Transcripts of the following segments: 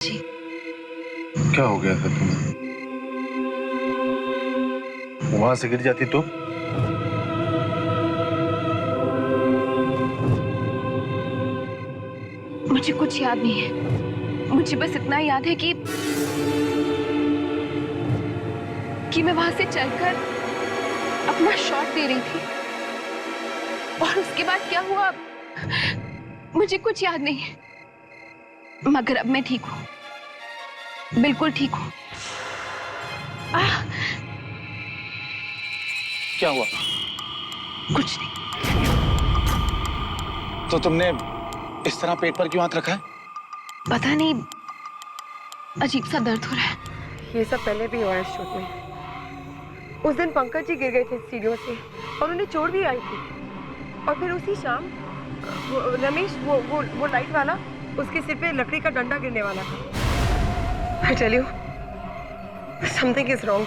जी। क्या हो गया था तुम्हें? वहां से गिर जाती तो? मुझे कुछ याद नहीं है। मुझे बस इतना याद है कि मैं वहां से चलकर अपना शॉट दे रही थी और उसके बाद क्या हुआ मुझे कुछ याद नहीं है। मगर अब मैं ठीक हूँ, बिल्कुल ठीक हूँ। क्या हुआ? कुछ नहीं। तो तुमने इस तरह पेट पर क्यों हाथ रखा है? पता नहीं, अजीब सा दर्द हो रहा है। ये सब पहले भी हुआ है इस शूट में। उस दिन पंकज जी गिर गए थे सीढ़ियों से और उन्हें चोट भी आई थी। और फिर उसी शाम रमेश वो लाइट वाला, उसके सिर पे लकड़ी का डंडा गिरने वाला था। I tell you, something is wrong.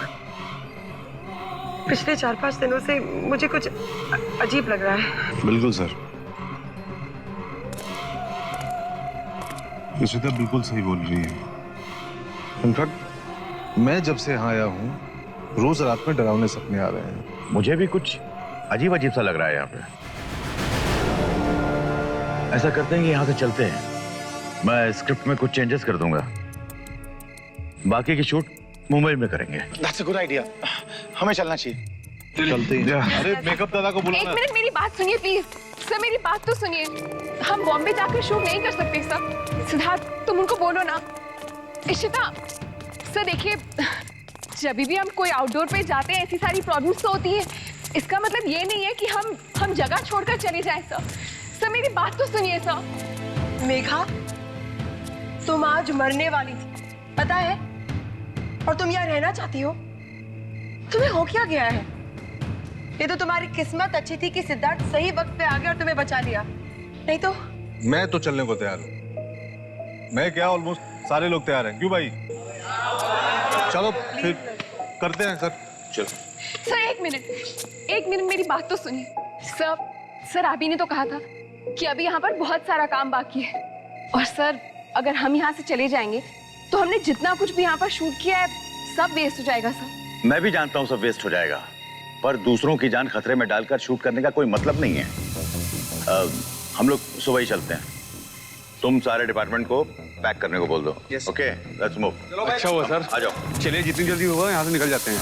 पिछले 4-5 दिनों से मुझे कुछ अजीब लग रहा है। बिल्कुल सर, इशिता बिल्कुल सही बोल रही है। इनफैक्ट मैं जब से यहाँ आया हूँ रोज रात में डरावने सपने आ रहे हैं। मुझे भी कुछ अजीब अजीब सा लग रहा है यहाँ पे। ऐसा करते हैं कि यहाँ से चलते हैं। मैं स्क्रिप्ट में कुछ चेंजेस कर दूंगा, बाकी की शूट मुंबई में करेंगे। That's a good idea. हमें चलना चाहिए। चलते हैं। अरे मेकअप दादा को बुलाना। एक मिनट मेरी बात सुनिए प्लीज। सर मेरी बात तो सुनिए। हम बॉम्बे जाकर शूट नहीं कर सकते सर। सिद्धार्थ तुम उनको बोलो ना। इशिता सर देखिए, जब भी हम कोई आउटडोर पे जाते हैं ऐसी सारी प्रॉब्लम्स तो होती है। इसका मतलब ये नहीं है कि हम जगह छोड़कर चले जाएं सर। सर मेरी बात तो सुनिए सर। मेघा, तुम आज मरने वाली थी, पता है? और तुम यहाँ रहना चाहती हो? तुम्हें हो क्या गया है? ये तो तुम्हारी किस्मत अच्छी थी कि सिद्धार्थ सही वक्त पे आ गया और तुम्हें बचा लिया, नहीं तो। मैं तो चलने को तैयार हूँ। मैं क्या, ऑलमोस्ट सारे लोग तैयार हैं। क्यों भाई? चलो फिर करते हैं सर। चलो सर एक मिनट मेरी बात तो सुनिए। सर आप ही ने तो कहा था कि अभी यहाँ पर बहुत सारा काम बाकी है। और सर अगर हम यहाँ से चले जाएंगे तो हमने जितना कुछ भी यहाँ पर शूट किया है सब वेस्ट हो जाएगा सर। मैं भी जानता हूँ सब वेस्ट हो जाएगा, पर दूसरों की जान खतरे में डालकर शूट करने का कोई मतलब नहीं है। हम लोग सुबह ही चलते हैं। तुम सारे डिपार्टमेंट को पैक करने को बोल दो। Okay, let's move. अच्छा हुआ सर, आ जाओ। चलिए जितनी जल्दी होगा यहाँ से निकल जाते हैं।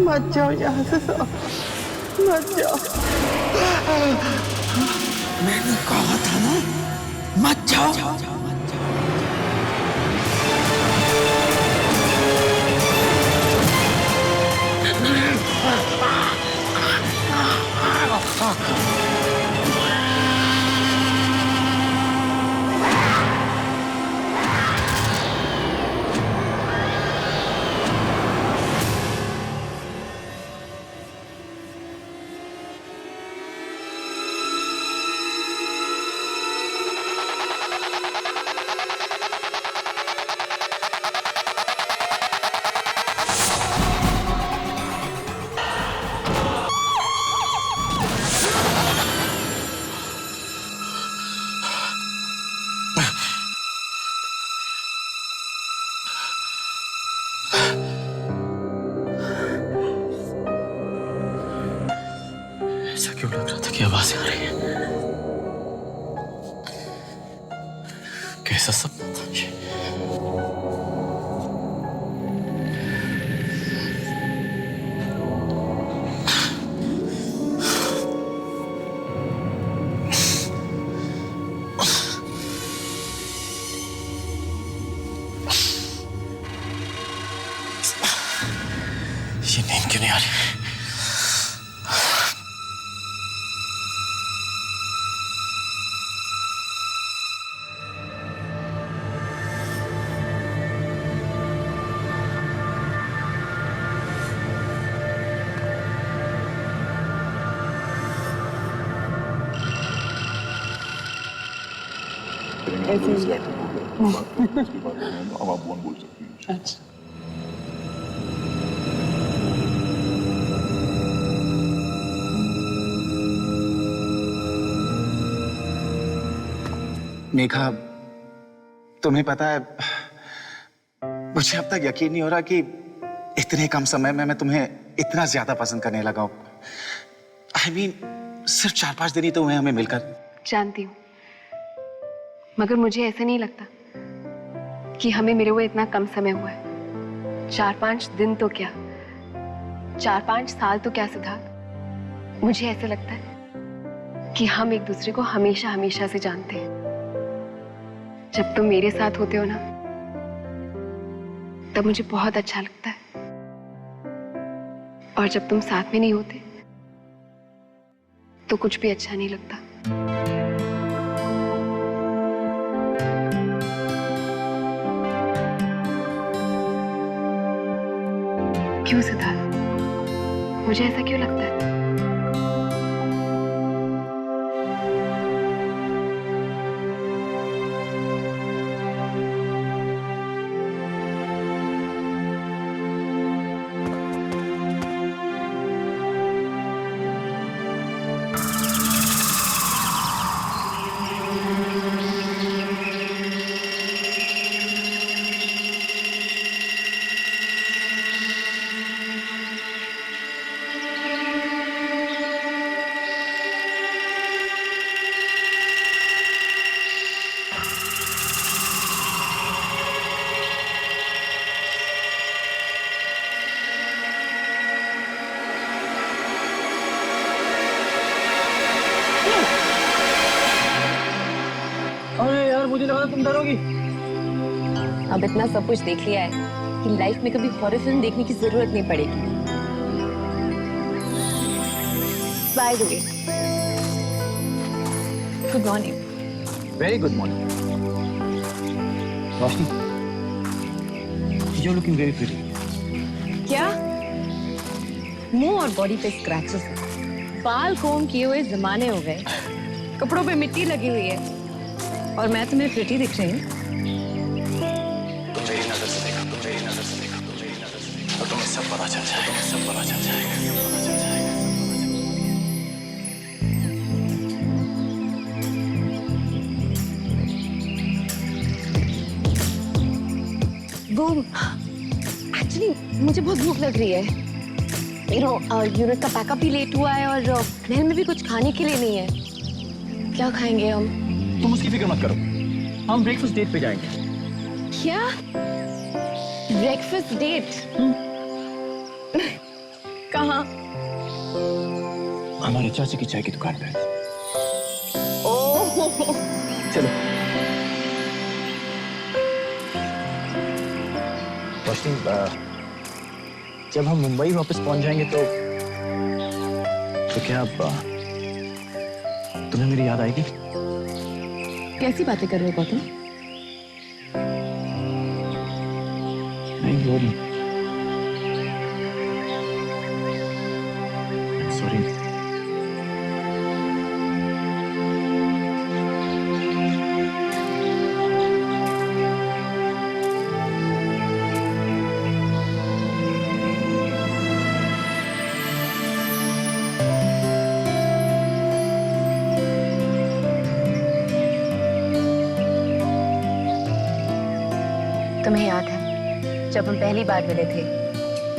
मत जाओ यहाँ से साहब, मत जाओ। मैंने कहा था ना, मत जाओ। ऐसा क्यों लग रहा था कि आवाजें आ रही हैं? कैसा सपना था ये? ये नींद क्यों नहीं आ रही? मेघा, तुम्हें पता है, मुझे अब तक यकीन नहीं हो रहा कि इतने कम समय में मैं तुम्हें इतना ज्यादा पसंद करने लगा हूं। I mean, सिर्फ 4-5 दिन ही तो हुए हमें मिलकर। जानती हूँ, मगर मुझे ऐसे नहीं लगता कि हमें मिले हुए इतना कम समय हुआ है। 4-5 दिन तो क्या, 4-5 साल तो क्या सिद्धार्थ। मुझे ऐसे लगता है कि हम एक दूसरे को हमेशा हमेशा से जानते हैं। जब तुम मेरे साथ होते हो ना, तब मुझे बहुत अच्छा लगता है, और जब तुम साथ में नहीं होते तो कुछ भी अच्छा नहीं लगता। क्यों सिद्धार्थ, मुझे ऐसा क्यों लगता है? मुझे लगा तुम डरोगी। अब इतना सब कुछ देख लिया है कि लाइफ में कभी हॉरर फिल्म देखने की जरूरत नहीं पड़ेगी। By the way, good morning. Very good morning Roshni, you are looking very pretty. क्या? मुंह और बॉडी पे स्क्रैचेस, बाल कोम किए हुए जमाने हो गए, कपड़ों पे मिट्टी लगी हुई है, और मैं तुम्हें प्रिटी दिख रही हूँ। तुम मेरी नजर से देखो, तुम मेरी नजर से देखो, तुम मेरी नजर से देखो, तो तुम्हें सब पता चल जाएगा, सब पता चल जाएगा, सब पता चल जाएगा। वो एक्चुअली मुझे बहुत भूख लग रही है। यूनिट का पैकअप भी लेट हुआ है, और घर में भी कुछ खाने के लिए नहीं है। क्या खाएंगे हम? तुम उसकी फिक्र मत करो, हम ब्रेकफास्ट डेट पे जाएंगे। क्या? Breakfast date? कहाँ? हमारे चाचा की चाय की दुकान पे। ओह, चलो रोशनी, जब हम मुंबई वापस पहुंच जाएंगे तो क्या तुम्हें मेरी याद आएगी? कैसी बातें कर रहे हो गौतम? नहीं, वो नहीं। सॉरी। तुम्हें याद है जब हम पहली बार मिले थे,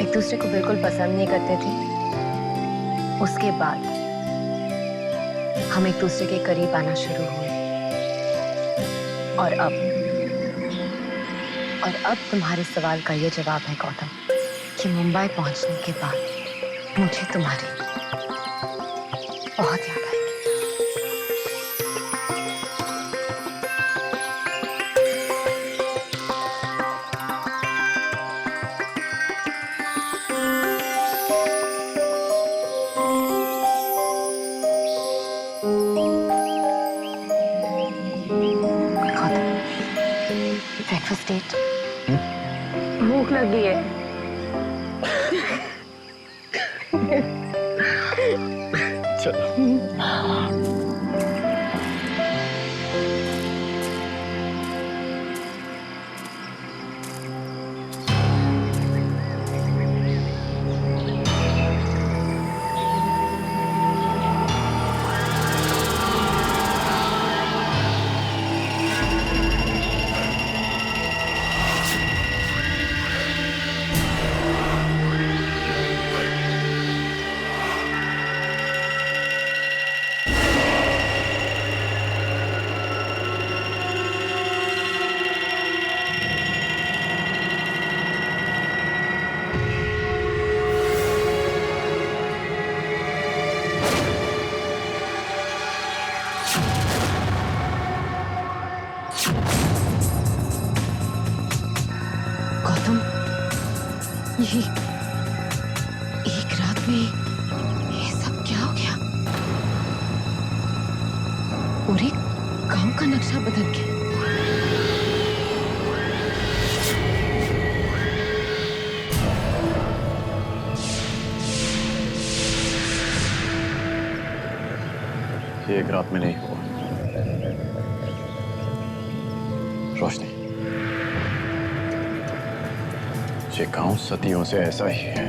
एक दूसरे को बिल्कुल पसंद नहीं करते थे। उसके बाद हम एक दूसरे के करीब आना शुरू हुए, और अब तुम्हारे सवाल का ये जवाब है गौतम, कि मुंबई पहुंचने के बाद मुझे तुम्हारी बहुत याद आएगी। भागी है। गौतम, ये एक रात में ये सब क्या हो गया? पूरे गांव का नक्शा बदल गया। ये एक रात में नहीं हुआ। रोशनी, ये गांव सदियों से ऐसा ही है।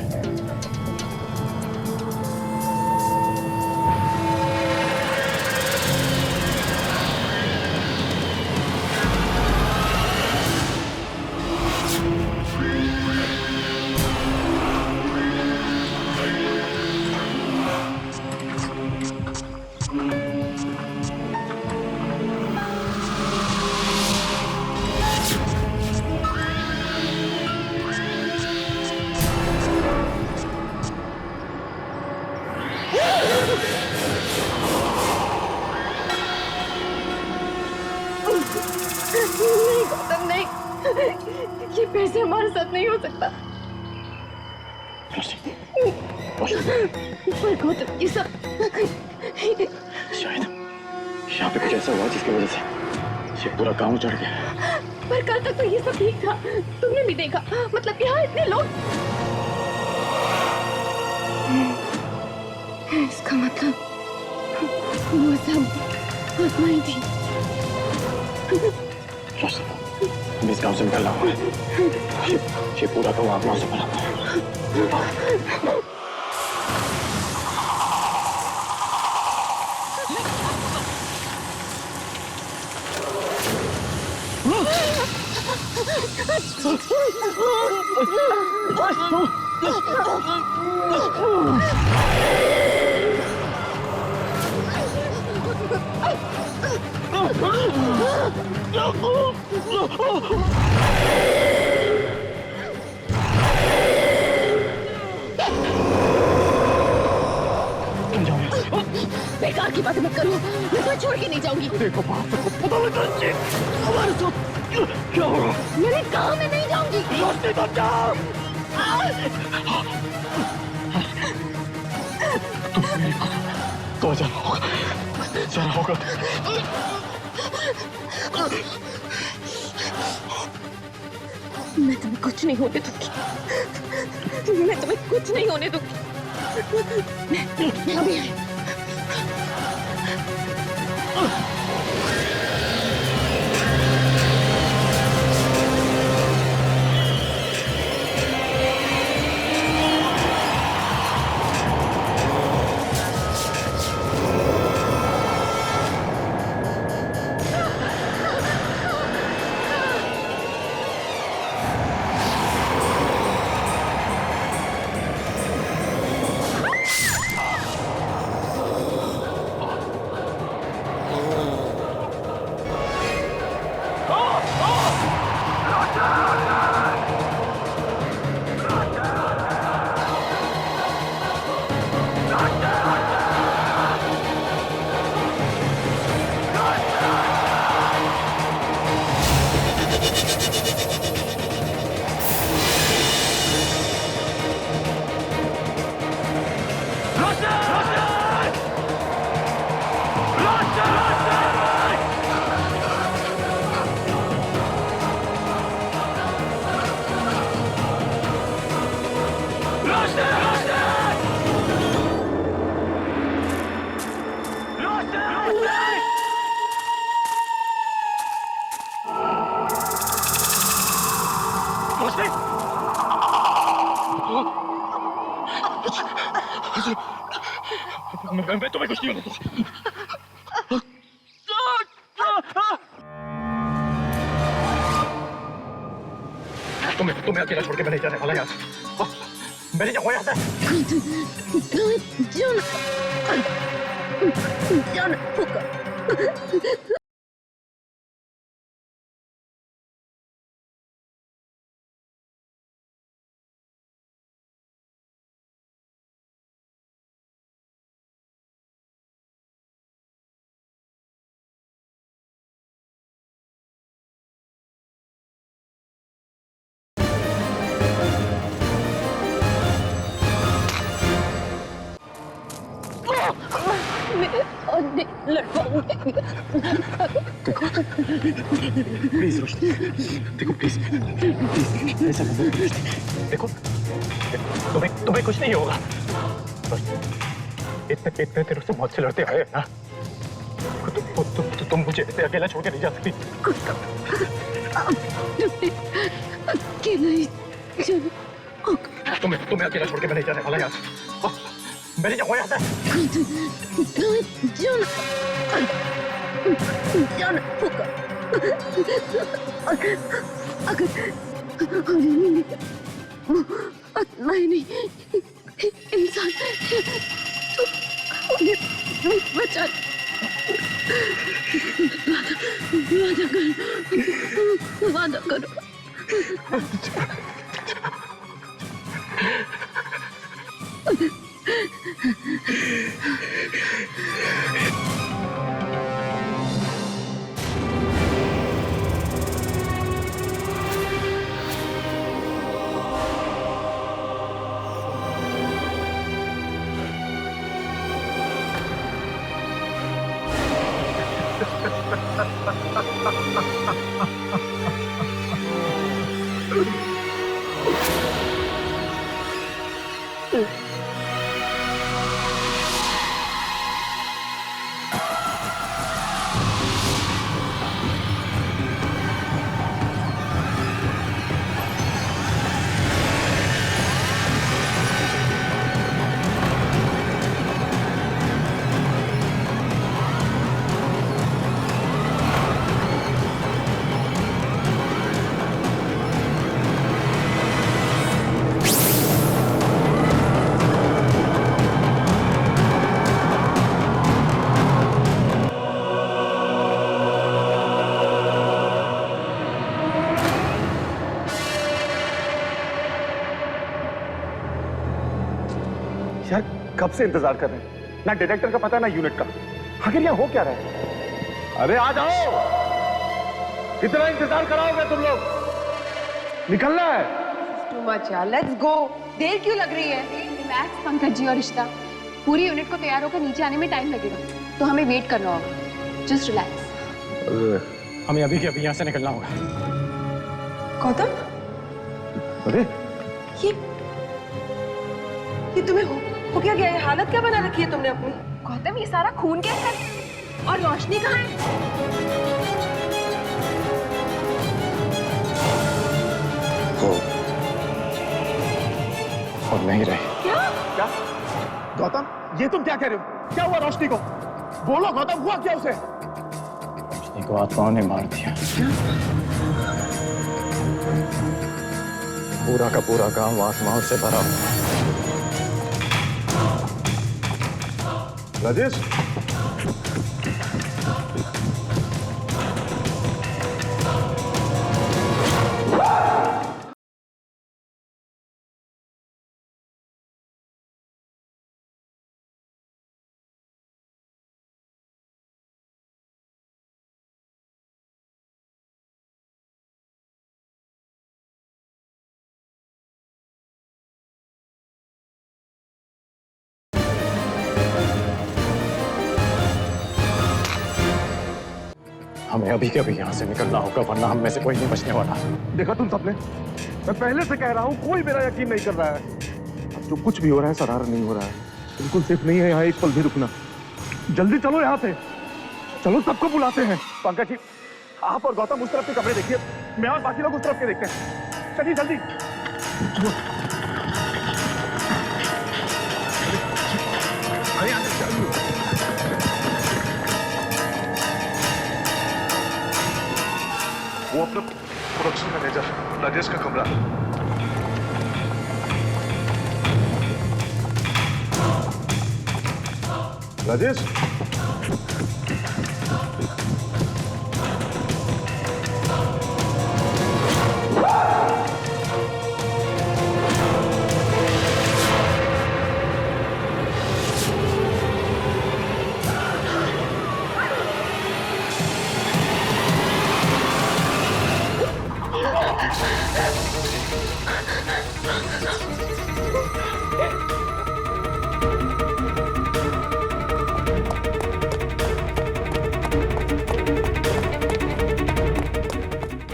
नहीं गौतम, नहीं, ये फिर से हमारे साथ नहीं हो सकता। पर गौतम, ये सब शायद यहाँ पे कुछ ऐसा हुआ जिसकी वजह से ये पूरा गांव चढ़ गया। पर कल तक तो ये सब ठीक था, तुमने भी देखा। मतलब यहाँ इतने लोग, इसका मतलब वो सब आत्माएं थी। मैं इस गांव से निकल रहा हूँ। ये पूरा गांव आत्माओं से भरा हुआ है। बेकार की बातें मत करो, मैं तुम्हें छोड़ के नहीं जाऊंगी। देखो बात को पता लगा हमारे साथ क्या हो रहा है। मैंने कहा मैं नहीं जाऊंगी। रोशनी तो जाओ। तुम मेरी बात तो जाना होगा। मैं तुम्हें कुछ नहीं होने दूंगी। मैं तुम्हें कुछ नहीं होने दूंगी। मैं अभी आई। मैं तुम्हें कुछ नहीं होने दूंगा। तुम्हें अकेला छोड़ के मैं नहीं जाने वाला यहाँ से। मैं नहीं जाऊंगा यहाँ से। प्लीज रोशनी, देखो प्लीज प्लीज ऐसा मत करो। देखो तुम्हें कुछ नहीं होगा। इतने देर से मौत से लड़ते आए ना, तुम मुझे ऐसे अकेला छोड़ के नहीं जा सकती। तुम्हें अकेला छोड़ के मैं नहीं जाने वाला यहाँ से। मैं नहीं जाऊंगा यहाँ से। नहीं इंसान तो बचा वादा करो। यार कब से इंतजार कर रहे हैं, ना डायरेक्टर का पता ना यूनिट का। आखिर यहाँ हो क्या रहा है? अरे आ जाओ, कितना इंतजार कराओगे तुम लोग? निकलना है। टू मच यार, लेट्स गो। देर क्यों लग रही है? रिलैक्स पंकज जी और रिश्ता, पूरी यूनिट को तैयार होकर नीचे आने में टाइम लगेगा, तो हमें वेट करना होगा। Just relax. हमें अभी के अभी यहाँ से निकलना होगा। गौतम, अरे ये तुम्हें हो क्या गया है? हालत क्या बना रखी है तुमने अपनी? गौतम, ये सारा खून कैसा है? और रोशनी कहाँ है? और नहीं रही। क्या गौतम, ये तुम क्या कह रहे हो? क्या हुआ रोशनी को? बोलो गौतम, हुआ क्या उसे? रोशनी को आत्माओं ने मार दिया। पूरा का पूरा गांव आत्माओं से भरा हुआ। राजेश, हमें अभी के अभी यहाँ से निकलना होगा, वरना हम में से कोई नहीं बचने वाला। देखा तुम सबने, मैं पहले से कह रहा हूँ, कोई मेरा यकीन नहीं कर रहा है। अब जो कुछ भी हो रहा है शरारत नहीं हो रहा है, बिल्कुल सेफ नहीं है यहाँ एक पल भी रुकना। जल्दी चलो यहाँ से, चलो सबको बुलाते हैं। पंकज जी, आप और गौतम उस तरफ के कमरे देखिए, मैं और बाकी लोग उस तरफ के देखते हैं। चलिए जल्दी। राजेश का कमरा। राजेश,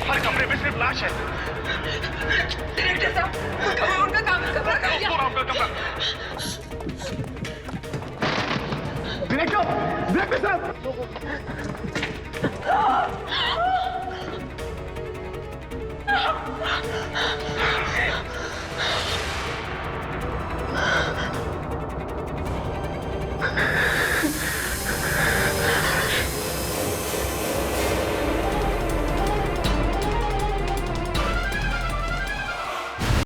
हर कमरे में सिर्फ लाश है। डायरेक्टर साहब उनका काम कमरा कर दिया। डायरेक्टर साहब,